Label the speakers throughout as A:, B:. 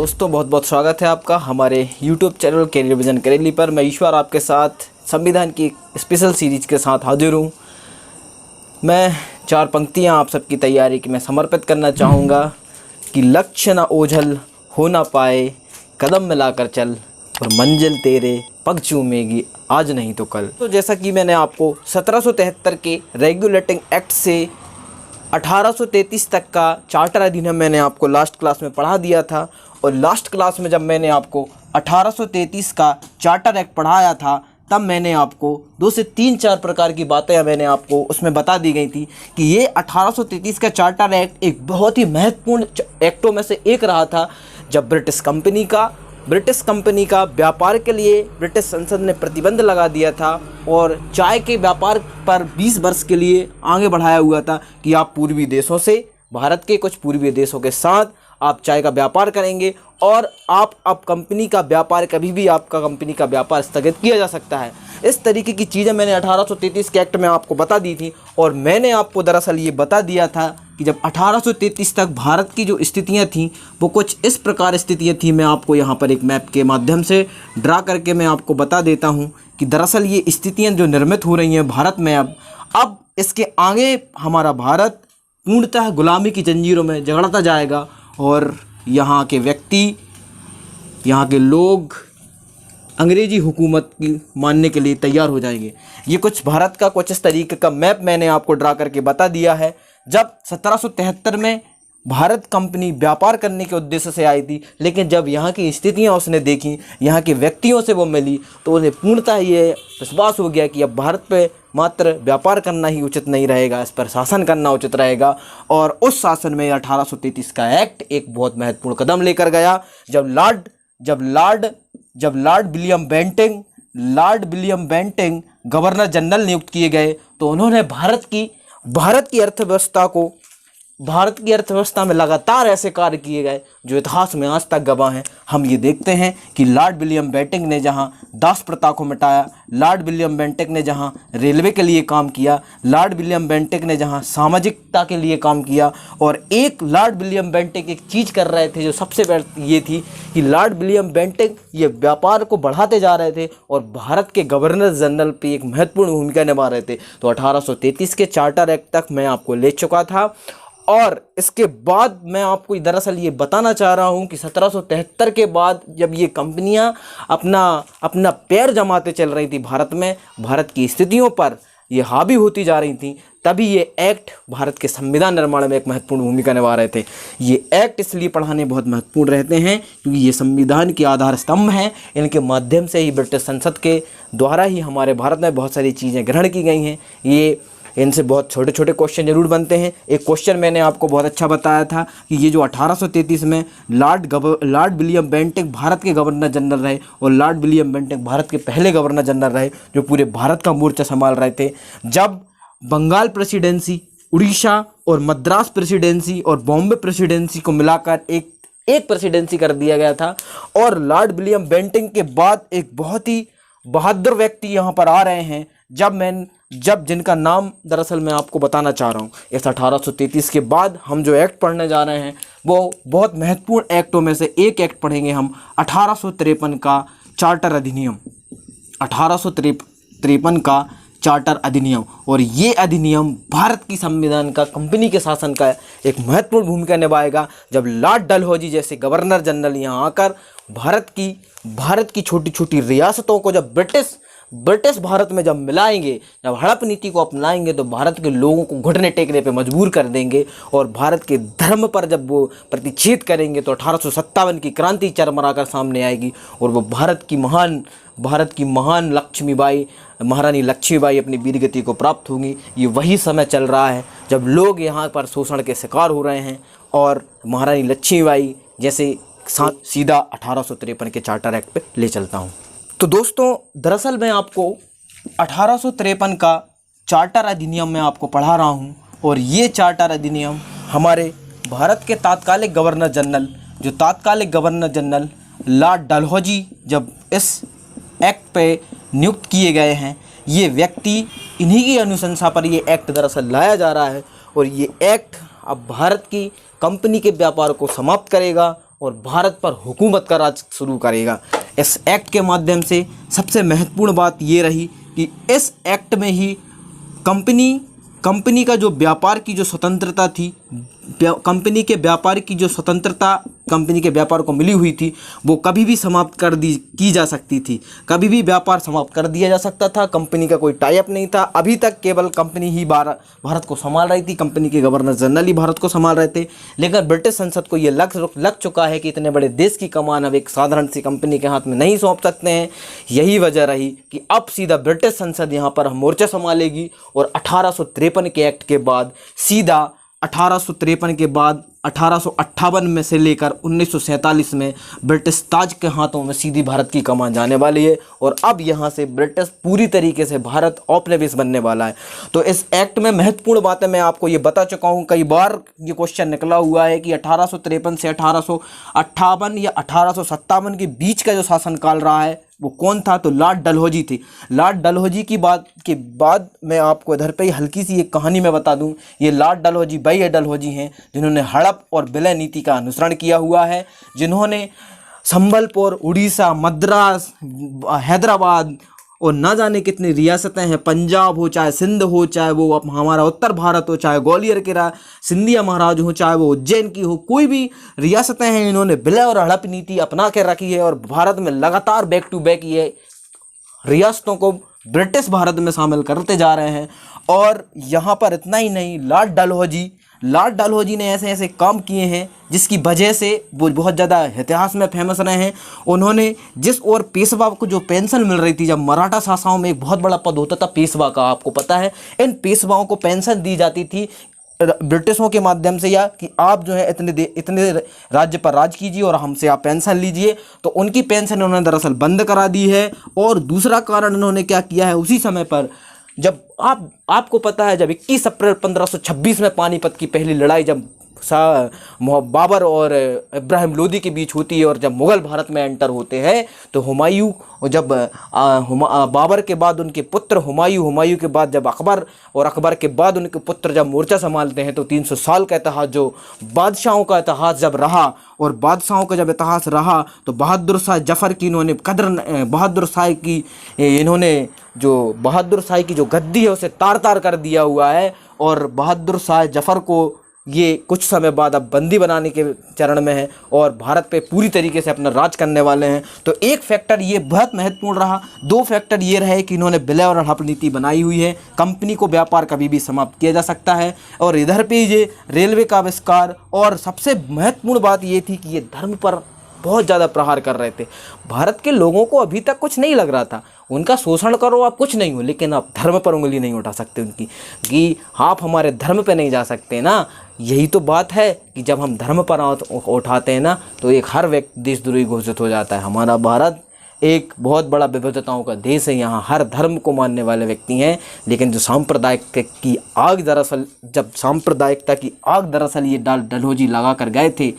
A: दोस्तों, बहुत बहुत स्वागत है आपका हमारे YouTube चैनल कैरियर विजन करेली पर। मैं ईश्वर आपके साथ संविधान की स्पेशल सीरीज के साथ हाजिर हूँ। मैं 4 पंक्तियाँ आप सबकी तैयारी की मैं समर्पित करना चाहूँगा कि लक्ष्य न ओझल हो ना पाए, कदम मिलाकर चल और मंजिल तेरे पग चूमेगी आज नहीं तो कल। तो जैसा कि मैंने आपको 1773 के रेगुलेटिंग एक्ट से 1833 तक का चार्टर अधिनियम मैंने आपको लास्ट क्लास में पढ़ा दिया था, और लास्ट क्लास में जब मैंने आपको 1833 का चार्टर एक्ट पढ़ाया था तब मैंने आपको 2 से 3-4 प्रकार की बातें मैंने आपको उसमें बता दी गई थी कि ये 1833 का चार्टर एक्ट एक बहुत ही महत्वपूर्ण एक्टों में से एक रहा था। जब ब्रिटिश कंपनी का व्यापार के लिए ब्रिटिश संसद ने प्रतिबंध लगा दिया था और चाय के व्यापार पर 20 वर्ष के लिए आगे बढ़ाया हुआ था कि आप पूर्वी देशों से, भारत के कुछ पूर्वी देशों के साथ आप चाय का व्यापार करेंगे और आप अब कंपनी का व्यापार कभी भी आपका कंपनी का व्यापार स्थगित किया जा सकता है। इस तरीके की चीज़ें मैंने 1833 के एक्ट में आपको बता दी थी, और मैंने आपको दरअसल ये बता दिया था कि जब 1833 तक भारत की जो स्थितियां थीं वो कुछ इस प्रकार स्थितियां थी। मैं आपको यहाँ पर एक मैप के माध्यम से ड्रा करके मैं आपको बता देता हूँ कि दरअसल ये स्थितियाँ जो निर्मित हो रही हैं भारत में अब इसके आगे हमारा भारत पूर्णतः गुलामी की जंजीरों में जकड़ता जाएगा, और यहाँ के व्यक्ति, यहाँ के लोग अंग्रेजी हुकूमत की मानने के लिए तैयार हो जाएंगे। ये कुछ भारत का कुछ इस तरीके का मैप मैंने आपको ड्रा करके बता दिया है। जब 1773 में भारत कंपनी व्यापार करने के उद्देश्य से आई थी, लेकिन जब यहाँ की स्थितियाँ उसने देखी, यहाँ के व्यक्तियों से वो मिली, तो उन्हें पूर्णतः ये विश्वास हो गया कि अब भारत पे मात्र व्यापार करना ही उचित नहीं रहेगा, इस पर शासन करना उचित रहेगा। और उस शासन में 1833 का एक्ट एक बहुत महत्वपूर्ण कदम लेकर गया। जब Lord William Bentinck governor general नियुक्त किए गए, तो उन्होंने भारत की अर्थव्यवस्था में लगातार ऐसे कार्य किए गए जो इतिहास में आज तक गवाह हैं। हम ये देखते हैं कि लॉर्ड विलियम बेंटिंग ने जहां दास प्रथा को मिटाया, लॉर्ड विलियम बेंटिंग ने जहां रेलवे के लिए काम किया, लॉर्ड विलियम बेंटिंग ने जहां सामाजिकता के लिए काम किया, और एक लॉर्ड विलियम बेंटिंग एक चीज़ कर रहे थे जो सबसे पहले ये थी कि लॉर्ड विलियम बेंटिंग ये व्यापार को बढ़ाते जा रहे थे और भारत के गवर्नर जनरल पर एक महत्वपूर्ण भूमिका निभा रहे थे। तो 1833 के चार्टर एक्ट तक मैं आपको ले चुका था, और इसके बाद मैं आपको दरअसल ये बताना चाह रहा हूँ कि 1773 के बाद जब ये कंपनियाँ अपना पैर जमाते चल रही थी भारत में, भारत की स्थितियों पर ये हावी होती जा रही थी, तभी ये एक्ट भारत के संविधान निर्माण में एक महत्वपूर्ण भूमिका निभा रहे थे। ये एक्ट इसलिए पढ़ाने बहुत महत्वपूर्ण रहते हैं क्योंकि ये संविधान के आधार स्तंभ हैं। इनके माध्यम से ही ब्रिटिश संसद के द्वारा ही हमारे भारत में बहुत सारी चीज़ें ग्रहण की गई हैं। इनसे बहुत छोटे छोटे क्वेश्चन जरूर बनते हैं। एक क्वेश्चन मैंने आपको बहुत अच्छा बताया था कि ये जो 1833 में लॉर्ड विलियम बेंटिंग भारत के गवर्नर जनरल रहे, और लॉर्ड विलियम बेंटिंग भारत के पहले गवर्नर जनरल रहे जो पूरे भारत का मोर्चा संभाल रहे थे। जब बंगाल प्रेसिडेंसी, उड़ीसा और मद्रास प्रेसिडेंसी और बॉम्बे प्रेसिडेंसी को मिलाकर एक प्रेसिडेंसी कर दिया गया था, और लॉर्ड विलियम बेंटिंग के बाद एक बहुत ही बहादुर व्यक्ति यहाँ पर आ रहे हैं जब जिनका नाम दरअसल मैं आपको बताना चाह रहा हूँ। इस 1833 के बाद हम जो एक्ट पढ़ने जा रहे हैं वो बहुत महत्वपूर्ण एक्टों में से एक एक्ट पढ़ेंगे हम, 1853 का चार्टर अधिनियम। 1853 का चार्टर अधिनियम, और ये अधिनियम भारत की संविधान का, कंपनी के शासन का एक महत्वपूर्ण भूमिका निभाएगा। जब लॉर्ड डलहौजी जैसे गवर्नर जनरल यहाँ आकर भारत की छोटी छोटी रियासतों को जब ब्रिटिश भारत में जब मिलाएंगे, जब हड़प नीति को अपनाएंगे, तो भारत के लोगों को घुटने टेकने पे मजबूर कर देंगे, और भारत के धर्म पर जब वो प्रतिषेध करेंगे तो 1857 की क्रांति चरमराकर सामने आएगी, और वो भारत की महान लक्ष्मीबाई, महारानी लक्ष्मीबाई अपनी वीरगति को प्राप्त होंगी। ये वही समय चल रहा है जब लोग यहाँ पर शोषण के शिकार हो रहे हैं, और महारानी लक्ष्मीबाई जैसे सीधा 1853 के चार्टर एक्ट पे ले चलता हूँ। तो दोस्तों, दरअसल मैं आपको 1853 का चार्टर अधिनियम में आपको पढ़ा रहा हूँ, और ये चार्टर अधिनियम हमारे भारत के तात्कालिक गवर्नर जनरल लॉर्ड डलहौजी जब इस एक्ट पे नियुक्त किए गए हैं, ये व्यक्ति, इन्हीं की अनुशंसा पर ये एक्ट दरअसल लाया जा रहा है, और ये एक्ट अब भारत की कंपनी के व्यापार को समाप्त करेगा और भारत पर हुकूमत का राज शुरू करेगा। इस एक्ट के माध्यम से सबसे महत्वपूर्ण बात ये रही कि इस एक्ट में ही कंपनी का जो व्यापार की जो स्वतंत्रता थी, कंपनी के व्यापार की जो स्वतंत्रता कंपनी के व्यापार को मिली हुई थी, वो कभी भी समाप्त की जा सकती थी। कभी भी व्यापार समाप्त कर दिया जा सकता था। कंपनी का कोई टाई अप नहीं था। अभी तक केवल कंपनी ही भारत को संभाल रही थी। कंपनी के गवर्नर जनरल ही भारत को संभाल रहे थे। लेकिन ब्रिटिश संसद को ये लग चुका है कि इतने बड़े देश की कमान अब एक साधारण सी कंपनी के हाथ में नहीं सौंप सकते हैं। यही वजह रही कि अब सीधा ब्रिटिश संसद यहाँ पर मोर्चा संभालेगी और 1853 के एक्ट के बाद सीधा 1853 के बाद 1858 में से लेकर 1947 में ब्रिटिश ताज के हाथों में सीधी भारत की कमान जाने वाली है और अब यहाँ से ब्रिटिश पूरी तरीके से भारत औपनिवेश बनने वाला है। तो इस एक्ट में महत्वपूर्ण बातें मैं आपको ये बता चुका हूँ। कई बार ये क्वेश्चन निकला हुआ है कि 1853 से 1858 या 1857 के बीच का जो शासनकाल रहा है वो कौन था, तो लॉर्ड डलहौजी थी। लॉर्ड डलहौजी की बात के बाद मैं आपको इधर पे ही हल्की सी एक कहानी में बता दूं। ये लॉर्ड डलहौजी भाई डलहौजी हैं जिन्होंने हड़प और विलय नीति का अनुसरण किया हुआ है, जिन्होंने संबलपुर, उड़ीसा, मद्रास, हैदराबाद और ना जाने कितनी रियासतें हैं, पंजाब हो चाहे सिंध हो, चाहे वो हमारा उत्तर भारत हो, चाहे ग्वालियर के सिंधिया महाराज हो, चाहे वो उज्जैन की हो, कोई भी रियासतें हैं, इन्होंने विलय और हड़प नीति अपना के रखी है और भारत में लगातार बैक टू बैक ये रियासतों को ब्रिटिश भारत में शामिल करते जा रहे हैं। और यहाँ पर इतना ही नहीं, लॉर्ड डलहौजी ने ऐसे ऐसे काम किए हैं जिसकी वजह से वो बहुत ज़्यादा इतिहास में फेमस रहे हैं। उन्होंने जिस और पेशवा को जो पेंशन मिल रही थी, जब मराठा शासकों में एक बहुत बड़ा पद होता था पेशवा का, आपको पता है, इन पेशवाओं को पेंशन दी जाती थी ब्रिटिशों के माध्यम से, या कि आप जो है इतने राज्य पर राज कीजिए और हमसे आप पेंशन लीजिए। तो उनकी पेंशन उन्होंने दरअसल बंद करा दी है। और दूसरा कारण इन्होंने क्या किया है, उसी समय पर जब आपको पता है जब 21 अप्रैल 1526 में पानीपत की पहली लड़ाई जब बाबर और इब्राहिम लोदी के बीच होती है और जब मुग़ल भारत में एंटर होते हैं, तो हुमायूं जब बाबर के बाद उनके पुत्र हुमायूं के बाद जब अकबर और अकबर के बाद उनके पुत्र जब मोर्चा संभालते हैं, तो 300 साल का इतिहास जो बादशाहों का इतिहास जब रहा, और बादशाहों का जब इतिहास रहा, तो बहादुर शाह जफ़र की इन्होंने बहादुर शाह की जो गद्दी है उसे तार तार कर दिया हुआ है। और बहादुर शाह जफ़र को ये कुछ समय बाद अब बंदी बनाने के चरण में है और भारत पे पूरी तरीके से अपना राज करने वाले हैं। तो एक फैक्टर ये बहुत महत्वपूर्ण रहा। दो फैक्टर ये रहे कि इन्होंने विलय और हड़प नीति बनाई हुई है, कंपनी को व्यापार कभी भी समाप्त किया जा सकता है। और इधर पे ये रेलवे का आविष्कार, और सबसे महत्वपूर्ण बात ये थी कि ये धर्म पर बहुत ज़्यादा प्रहार कर रहे थे। भारत के लोगों को अभी तक कुछ नहीं लग रहा था, उनका शोषण करो आप कुछ नहीं हो, लेकिन आप धर्म पर उंगली नहीं उठा सकते उनकी, कि आप हमारे धर्म पे नहीं जा सकते ना। यही तो बात है कि जब हम धर्म पर उठाते हैं ना, तो एक हर व्यक्ति देशद्रोही घोषित हो जाता है। हमारा भारत एक बहुत बड़ा विविधताओं का देश है, यहाँ हर धर्म को मानने वाले व्यक्ति हैं। लेकिन जो सांप्रदायिकता की आग दरअसल ये डलहौजी लगा कर गए थे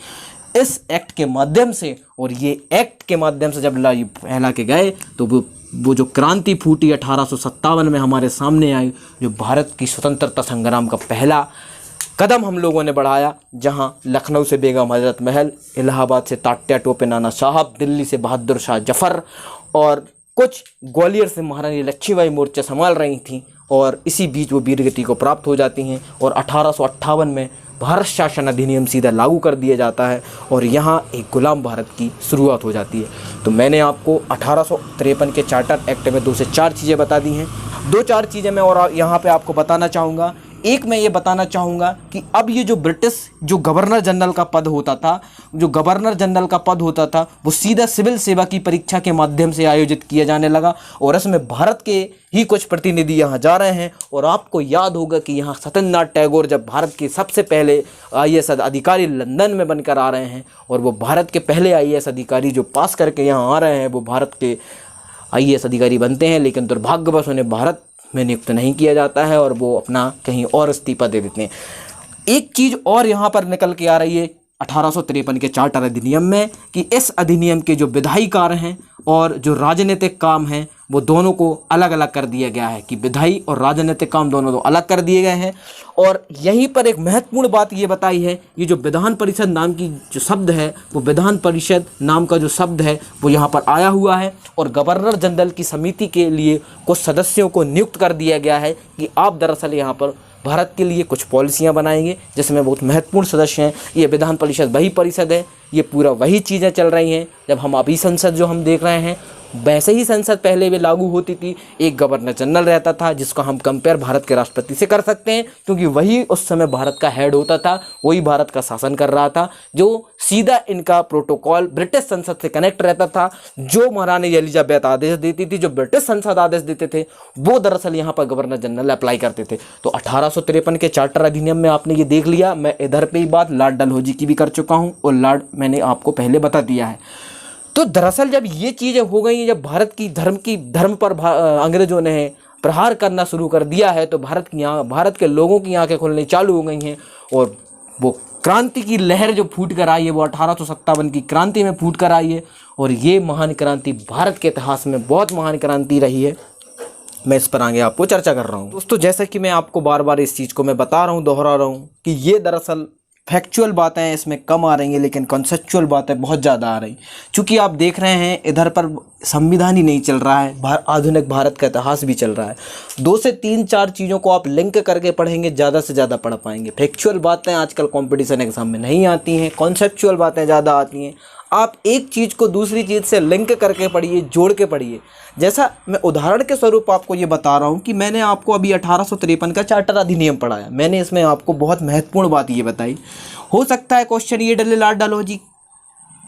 A: इस एक्ट के माध्यम से, और ये एक्ट के माध्यम से जब फैला के गए, तो वो जो क्रांति फूटी 1857 में हमारे सामने आई, जो भारत की स्वतंत्रता संग्राम का पहला कदम हम लोगों ने बढ़ाया, जहां लखनऊ से बेगम हजरत महल, इलाहाबाद से तात्या टोपे नाना साहब, दिल्ली से बहादुर शाह जफ़र और कुछ ग्वालियर से महारानी लक्ष्मीबाई मोर्चा संभाल रही थीं। और इसी बीच वो वीरगति को प्राप्त हो जाती हैं और 1858 में भारत शासन अधिनियम सीधा लागू कर दिया जाता है और यहाँ एक गुलाम भारत की शुरुआत हो जाती है। तो मैंने आपको 1853 के चार्टर एक्ट में 2 से 4 चीज़ें बता दी हैं। 2-4 चीज़ें मैं और यहाँ पे आपको बताना चाहूँगा। एक मैं ये बताना चाहूँगा कि अब ये जो ब्रिटिश जो गवर्नर जनरल का पद होता था, वो सीधा सिविल सेवा की परीक्षा के माध्यम से आयोजित किया जाने लगा और इसमें भारत के ही कुछ प्रतिनिधि यहाँ जा रहे हैं। और आपको याद होगा कि यहाँ सत्येंद्रनाथ टैगोर जब भारत के सबसे पहले IAS अधिकारी लंदन में बनकर आ रहे हैं, और वो भारत के पहले IAS अधिकारी जो पास करके यहाँ आ रहे हैं, वो भारत के IAS अधिकारी बनते हैं। लेकिन दुर्भाग्यवश उन्हें भारत में नियुक्त नहीं किया जाता है और वो अपना कहीं और इस्तीफा दे देते हैं। एक चीज़ और यहाँ पर निकल के आ रही है 1853 के चार्टर अधिनियम में, कि इस अधिनियम के जो विधायी कार्य हैं और जो राजनीतिक काम हैं वो दोनों को अलग अलग कर दिया गया है कि विधायी और राजनीतिक काम दोनों तो अलग कर दिए गए हैं। और यहीं पर एक महत्वपूर्ण बात ये बताई है, ये जो विधान परिषद नाम की जो शब्द है, वो विधान परिषद नाम का जो शब्द है वो यहाँ पर आया हुआ है। और गवर्नर जनरल की समिति के लिए कुछ सदस्यों को नियुक्त कर दिया गया है कि आप दरअसल यहाँ पर भारत के लिए कुछ पॉलिसियाँ बनाएंगे, जिसमें बहुत महत्वपूर्ण सदस्य हैं। ये विधान परिषद वही परिषद है, ये पूरा वही चीज़ें चल रही हैं। जब हम अभी संसद जो हम देख रहे हैं, वैसे ही संसद पहले भी लागू होती थी। एक गवर्नर जनरल रहता था, जिसको हम कंपेयर भारत के राष्ट्रपति से कर सकते हैं, क्योंकि वही उस समय भारत का हेड होता था, वही भारत का शासन कर रहा था, जो सीधा इनका प्रोटोकॉल ब्रिटिश संसद से कनेक्ट रहता था। जो महारानी एलिजाबेथ आदेश देती थी, जो ब्रिटिश संसद आदेश देते थे, वो दरअसल यहाँ पर गवर्नर जनरल अप्लाई करते थे। तो 1853 के चार्टर अधिनियम में आपने ये देख लिया। मैं इधर पे ही बात लॉर्ड डलहौजी की भी कर चुका हूँ, और लॉर्ड मैंने आपको पहले बता दिया है। तो दरअसल जब ये चीज़ें हो गई, जब भारत की धर्म पर अंग्रेजों ने प्रहार करना शुरू कर दिया है, तो भारत के लोगों की आंखें खुलनी चालू हो गई हैं। और वो क्रांति की लहर जो फूट कर आई है, वो 1857 की क्रांति में फूट कर आई है। और ये महान क्रांति भारत के इतिहास में बहुत महान क्रांति रही है। मैं इस पर आगे आपको चर्चा कर रहा हूँ। दोस्तों, जैसा कि मैं आपको बार बार इस चीज़ को मैं बता रहा हूँ, दोहरा रहा हूँ कि ये दरअसल फैक्चुअल बातें इसमें कम आ रही हैं, लेकिन कॉन्सेप्चुअल बातें बहुत ज़्यादा आ रही। चूँकि आप देख रहे हैं इधर पर संविधान ही नहीं चल रहा है, आधुनिक भारत का इतिहास भी चल रहा है। 2 से 3-4 चीज़ों को आप लिंक करके पढ़ेंगे, ज़्यादा से ज़्यादा पढ़ पाएंगे। फैक्चुअल बातें आजकल कंपटीशन एग्जाम में नहीं आती हैं, कॉन्सेप्चुअल बातें ज़्यादा आती हैं। आप एक चीज़ को दूसरी चीज़ से लिंक करके पढ़िए, जोड़ के पढ़िए। जैसा मैं उदाहरण के स्वरूप आपको ये बता रहा हूँ कि मैंने आपको अभी 1853 का चार्टर अधिनियम पढ़ाया। मैंने इसमें आपको बहुत महत्वपूर्ण बात ये बताई। हो सकता है क्वेश्चन ये डले लॉर्ड डलहौजी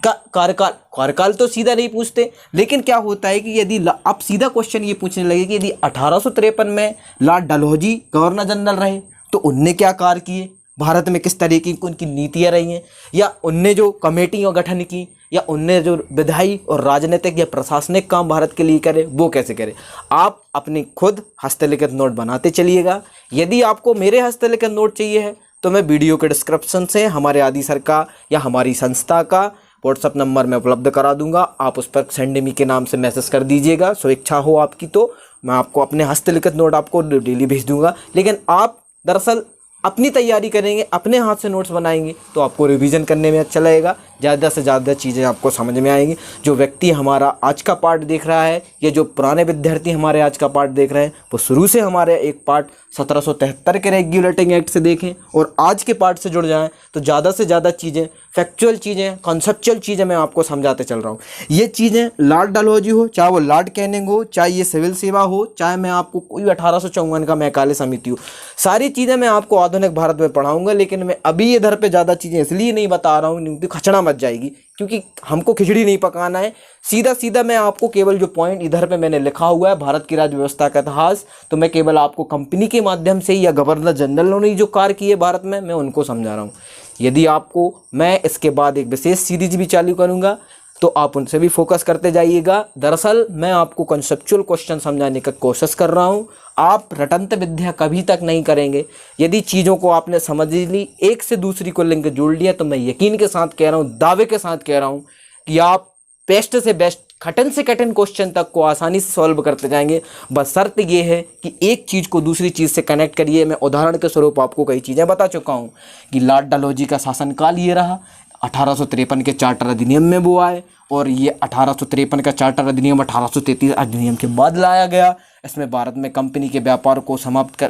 A: का कार्यकाल तो सीधा नहीं पूछते, लेकिन क्या होता है कि यदि आप सीधा क्वेश्चन ये पूछने लगे कि यदि 1853 में लॉर्ड डलहौजी गवर्नर जनरल रहे तो उनने क्या कार्य किए, भारत में किस तरीके की उनकी नीतियाँ रही हैं, या उनने जो कमेटियाँ गठन की, या उनने जो विधायी और राजनीतिक या प्रशासनिक काम भारत के लिए करे, वो कैसे करे। आप अपनी खुद हस्तलिखित नोट बनाते चलिएगा। यदि आपको मेरे हस्तलिखित नोट चाहिए है तो मैं वीडियो के डिस्क्रिप्शन से हमारे आदि सर का या हमारी संस्था का व्हाट्सअप नंबर मैं उपलब्ध करा दूंगा। आप उस पर सेंड मी के नाम से मैसेज कर दीजिएगा। सो इच्छा हो आपकी तो मैं आपको अपने हस्तलिखित नोट आपको डेली भेज दूंगा। लेकिन आप दरअसल अपनी तैयारी करेंगे, अपने हाथ से नोट्स बनाएंगे, तो आपको रिवीजन करने में अच्छा लगेगा, ज़्यादा से ज़्यादा चीज़ें आपको समझ में आएंगी। जो व्यक्ति हमारा आज का पार्ट देख रहा है, या जो पुराने विद्यार्थी हमारे आज का पार्ट देख रहे हैं, वो शुरू से हमारे एक पार्ट 1773 के रेगुलेटिंग एक्ट से देखें और आज के पार्ट से जुड़ जाएं, तो ज़्यादा से ज़्यादा चीज़ें, फैक्चुअल चीज़ें, कॉन्सेप्चुअल चीज़ें मैं आपको समझाते चल रहा हूँ। ये चीज़ें लॉर्ड डलहौजी हो, चाहे वो लॉर्ड कैनिंग हो, चाहे ये सिविल सेवा हो, चाहे मैं आपको कोई 1854 का मैकाले समिति हो, सारी चीज़ें मैं आपको आधुनिक भारत में पढ़ाऊँगा। लेकिन मैं अभी इधर पर ज़्यादा चीज़ें इसलिए नहीं बता रहा हूँ क्योंकि खचड़ा मच जाएगी, क्योंकि हमको खिचड़ी नहीं पकाना है। सीधा सीधा मैं आपको केवल जो पॉइंट इधर पे मैंने लिखा हुआ है, भारत की राज्य व्यवस्था का इतिहास, तो मैं केवल आपको कंपनी के माध्यम से या गवर्नर जनरल ने जो कार्य किए भारत में, मैं उनको समझा रहा हूँ। यदि आपको, मैं इसके बाद एक विशेष सीरीज भी चालू करूँगा, तो आप उनसे भी फोकस करते जाइएगा। दरअसल मैं आपको कंसेप्चुअल क्वेश्चन समझाने का कोशिश कर रहा हूँ। आप रटंत विद्या कभी तक नहीं करेंगे। यदि चीज़ों को आपने समझ ली, एक से दूसरी को लिंक जोड़ लिया, तो मैं यकीन के साथ कह रहा हूँ, दावे के साथ कह रहा हूँ कि आप बेस्ट से बेस्ट, कठिन से कठिन क्वेश्चन तक को आसानी से सॉल्व करते जाएंगे। बस शर्त ये है कि एक चीज़ को दूसरी चीज़ से कनेक्ट करिए। मैं उदाहरण के स्वरूप आपको कई चीज़ें बता चुका हूँ कि लॉर्ड डलहौजी का शासनकाल ये रहा, 1853 के चार्टर अधिनियम में वो आए, और ये 1853 का चार्टर अधिनियम 1833 अधिनियम के बाद लाया गया। इसमें भारत में कंपनी के व्यापार को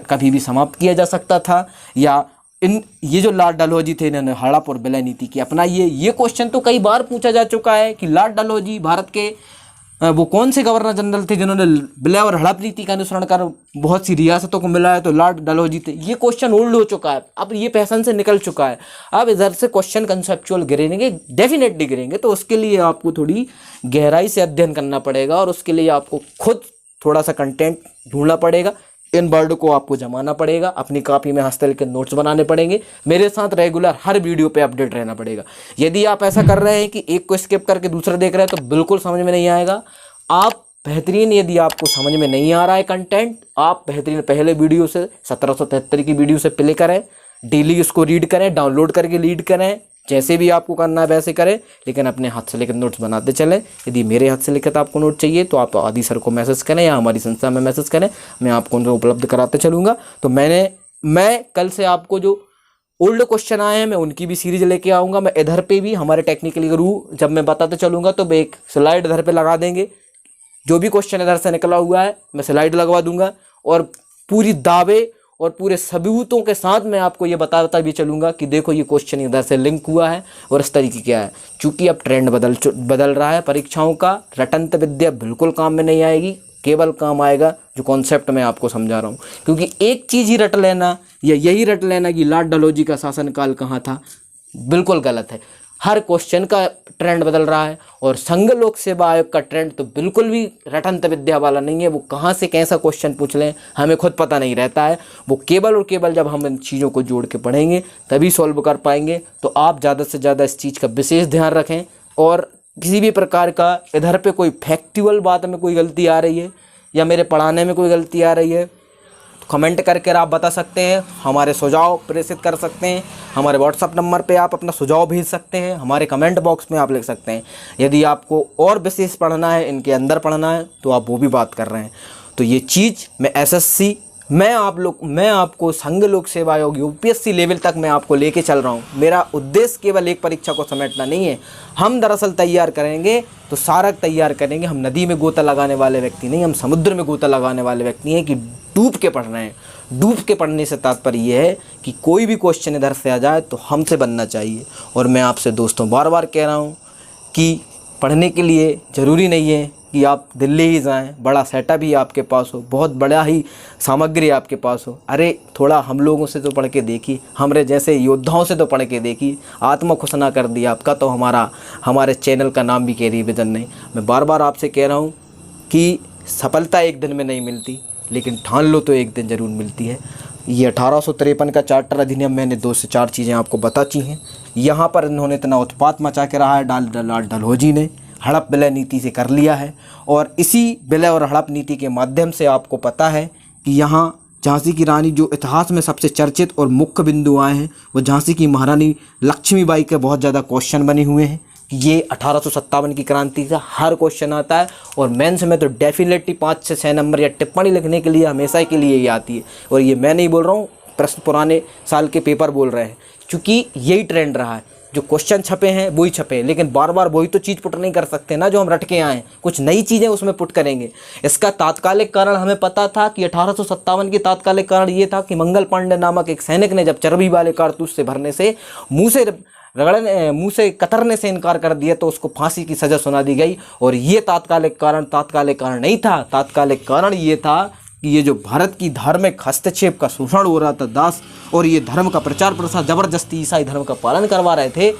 A: कभी भी समाप्त किया जा सकता था, या ये जो लॉर्ड डलहौजी थे, इन्होंने हड़प और विलय नीति की अपनाई है। ये क्वेश्चन तो कई बार पूछा जा चुका है कि लॉर्ड डलहौजी भारत के वो कौन से गवर्नर जनरल थे जिन्होंने विलय और हड़प नीति का अनुसरण कर बहुत सी रियासतों को मिला है, तो लॉर्ड डलहौजी थे। ये क्वेश्चन ओल्ड हो चुका है, अब ये फैशन से निकल चुका है। अब इधर से क्वेश्चन कंसेप्चुअल गिरेंगे, डेफिनेटली गिरेंगे। तो उसके लिए आपको थोड़ी गहराई से अध्ययन करना पड़ेगा, और उसके लिए आपको खुद थोड़ा सा कंटेंट ढूंढना पड़ेगा। इन वर्ड को आपको जमाना पड़ेगा, अपनी कॉपी में हस्तलिखित नोट्स बनाने पड़ेंगे, मेरे साथ रेगुलर हर वीडियो पे अपडेट रहना पड़ेगा। यदि आप ऐसा कर रहे हैं कि एक को स्किप करके दूसरा देख रहे हैं, तो बिल्कुल समझ में नहीं आएगा। आप बेहतरीन, यदि आपको समझ में नहीं आ रहा है कंटेंट, आप बेहतरीन पहले वीडियो से 1773 की वीडियो से प्ले करें, डेली उसको रीड करें, डाउनलोड करके रीड करें, जैसे भी आपको करना है वैसे करें, लेकिन अपने हाथ से लिखित नोट्स बनाते चलें। यदि मेरे हाथ से लिखित आपको नोट चाहिए तो आप आदि सर को मैसेज करें या हमारी संस्था में मैसेज करें, मैं आपको उनको उपलब्ध कराते चलूँगा। तो मैं कल से आपको जो ओल्ड क्वेश्चन आए हैं मैं उनकी भी सीरीज लेके आऊँगा। मैं इधर पे भी हमारे टेक्निकली गुरु जब मैं बताते चलूँगा तो मैं एक स्लाइड इधर पे लगा देंगे, जो भी क्वेश्चन इधर से निकला हुआ है मैं स्लाइड लगवा दूंगा और पूरी दावे और पूरे सबूतों के साथ मैं आपको ये बताता भी चलूँगा कि देखो ये क्वेश्चन इधर से लिंक हुआ है और इस तरीके क्या है। चूँकि अब ट्रेंड बदल रहा है परीक्षाओं का, रटंत विद्या बिल्कुल काम में नहीं आएगी, केवल काम आएगा जो कॉन्सेप्ट मैं आपको समझा रहा हूँ। क्योंकि एक चीज़ ही रट लेना या यही रट लेना कि लॉर्ड डलहौजी का शासनकाल कहाँ था, बिल्कुल गलत है। हर क्वेश्चन का ट्रेंड बदल रहा है और संघ लोक सेवा आयोग का ट्रेंड तो बिल्कुल भी रटंत विद्या वाला नहीं है। वो कहाँ से कैसा क्वेश्चन पूछ लें हमें खुद पता नहीं रहता है। वो केवल और केवल जब हम इन चीज़ों को जोड़ के पढ़ेंगे तभी सॉल्व कर पाएंगे। तो आप ज़्यादा से ज़्यादा इस चीज़ का विशेष ध्यान रखें और किसी भी प्रकार का इधर पे कोई फैक्चुअल बात में कोई गलती आ रही है या मेरे पढ़ाने में कोई गलती आ रही है तो कमेंट करके आप बता सकते हैं, हमारे सुझाव प्रेषित कर सकते हैं, हमारे व्हाट्सअप नंबर पे आप अपना सुझाव भेज सकते हैं, हमारे कमेंट बॉक्स में आप लिख सकते हैं। यदि आपको और विशेष पढ़ना है, इनके अंदर पढ़ना है तो आप वो भी बात कर रहे हैं। तो ये चीज़ मैं एसएससी मैं आपको संघ लोक सेवा आयोग यूपीएससी लेवल तक मैं आपको लेके चल रहा हूँ। मेरा उद्देश्य केवल एक परीक्षा को समेटना नहीं है। हम दरअसल तैयार करेंगे तो सारक तैयार करेंगे। हम नदी में गोता लगाने वाले व्यक्ति नहीं, हम समुद्र में गोता लगाने वाले व्यक्ति हैं कि डूब के पढ़ रहे हैं। डूब के पढ़ने से तात्पर्य ये है कि कोई भी क्वेश्चन इधर से आ जाए तो हमसे बनना चाहिए। और मैं आपसे दोस्तों बार बार कह रहा हूँ कि पढ़ने के लिए ज़रूरी नहीं है कि आप दिल्ली ही जाएं, बड़ा सेटअप ही आपके पास हो, बहुत बड़ा ही सामग्री आपके पास हो। अरे थोड़ा हम लोगों से तो पढ़ के देखिए, हमारे जैसे योद्धाओं से तो पढ़ के देखिए। आत्मा खुश ना कर दिया आपका तो हमारे चैनल का नाम भी कैरियर विजन नहीं। मैं बार बार आपसे कह रहा हूँ कि सफलता एक दिन में नहीं मिलती, लेकिन ठान लो तो एक दिन ज़रूर मिलती है। ये 1853 का चार्टर अधिनियम मैंने 2 से 4 चीज़ें आपको बताची हैं। यहाँ पर इन्होंने इतना उत्पात मचा के रहा है डलहौजी ने, हड़प विलय नीति से कर लिया है। और इसी विलय और हड़प नीति के माध्यम से आपको पता है कि यहाँ झांसी की रानी जो इतिहास में सबसे चर्चित और मुख्य बिंदु आए हैं वो झांसी की महारानी लक्ष्मीबाई के बहुत ज़्यादा क्वेश्चन बने हुए हैं। ये 1857 की क्रांति का हर क्वेश्चन आता है और मेंस में तो डेफिनेटली 5 से 6 नंबर या टिप्पणी लिखने के लिए हमेशा के लिए ही आती है। और ये मैं नहीं बोल रहा हूँ, प्रश्न पुराने साल के पेपर बोल रहे हैं, क्योंकि यही ट्रेंड रहा है। जो क्वेश्चन छपे हैं वही छपे हैं, लेकिन बार बार वही तो चीज़ पुट नहीं कर सकते ना जो हम रट के आए। कुछ नई चीज़ें उसमें पुट करेंगे। इसका तात्कालिक कारण हमें पता था कि 1857 की तात्कालिक कारण ये था कि मंगल पांडे नामक एक सैनिक ने जब चर्बी वाले कारतूस से भरने से मुंह से कतरने से इनकार कर दिया तो उसको फांसी की सज़ा सुना दी गई। और ये तात्कालिक कारण नहीं था। तात्कालिक कारण ये था कि ये जो भारत की धार्मिक हस्तक्षेप का शोषण हो रहा था दास, और ये धर्म का प्रचार प्रसार जबरदस्ती ईसाई धर्म का पालन करवा रहे थे,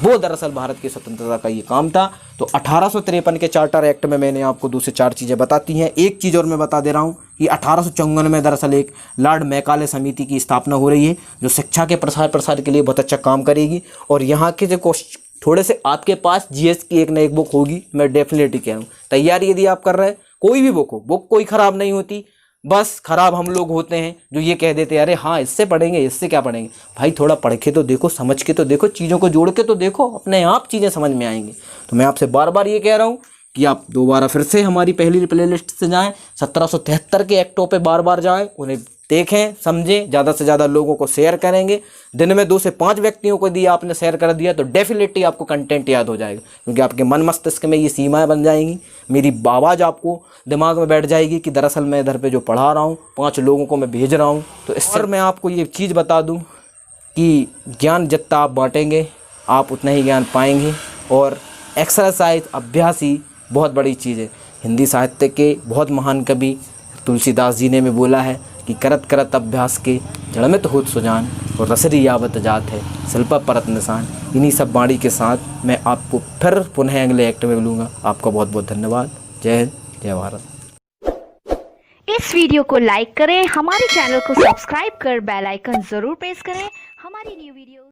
A: वो दरअसल भारत की स्वतंत्रता का ये काम था। तो 1853 के चार्टर एक्ट में मैंने आपको 2 से 4 चीज़ें बताती हैं। एक चीज़ और मैं बता दे रहा हूँ कि 1854 में दरअसल एक लॉर्ड मैकाले समिति की स्थापना हो रही है जो शिक्षा के प्रसार के लिए बहुत अच्छा काम करेगी। और यहाँ के जो थोड़े से आपके पास जीएस की एक न एक बुक होगी, मैं डेफिनेटली कह रहा हूँ। तैयारी यदि आप कर रहे हैं, कोई भी बुक हो, बुक कोई ख़राब नहीं होती। बस खराब हम लोग होते हैं जो ये कह देते हैं अरे हाँ इससे पढ़ेंगे, इससे क्या पढ़ेंगे। भाई थोड़ा पढ़ के तो देखो, समझ के तो देखो, चीज़ों को जोड़ के तो देखो, अपने आप चीज़ें समझ में आएंगी। तो मैं आपसे बार बार ये कह रहा हूँ कि आप दोबारा फिर से हमारी पहली प्लेलिस्ट से जाएं, 1773 के एक्टों पे बार बार जाएं, उन्हें देखें, समझें, ज़्यादा से ज़्यादा लोगों को शेयर करेंगे। दिन में 2 से 5 व्यक्तियों को दिया आपने शेयर कर दिया तो डेफिनेटली आपको कंटेंट याद हो जाएगा, क्योंकि आपके मन मस्तिष्क में ये सीमाएं बन जाएंगी। मेरी आवाज़ आपको दिमाग में बैठ जाएगी कि दरअसल मैं इधर पे जो पढ़ा रहा हूँ 5 लोगों को मैं भेज रहा हूँ। तो इससे मैं आपको ये चीज़ बता दूँ कि ज्ञान जितना आप बांटेंगे आप उतना ही ज्ञान पाएंगे। और एक्सरसाइज, अभ्यास ही बहुत बड़ी चीज़ है। हिंदी साहित्य के बहुत महान कवि तुलसीदास जी ने भी बोला है कि करत करत अभ्यास के जड़ में तो होत सुजान और रसरी यावत जात है शिल्पा परत निशान। इन्हीं सब बाणी के साथ मैं आपको फिर पुनः अगले एक्ट में मिलूँगा। आपका बहुत बहुत धन्यवाद। जय हिंद, जय भारत।
B: इस वीडियो को लाइक करें, हमारे चैनल को सब्सक्राइब कर बेल आइकन जरूर प्रेस करें। हमारी न्यू वीडियो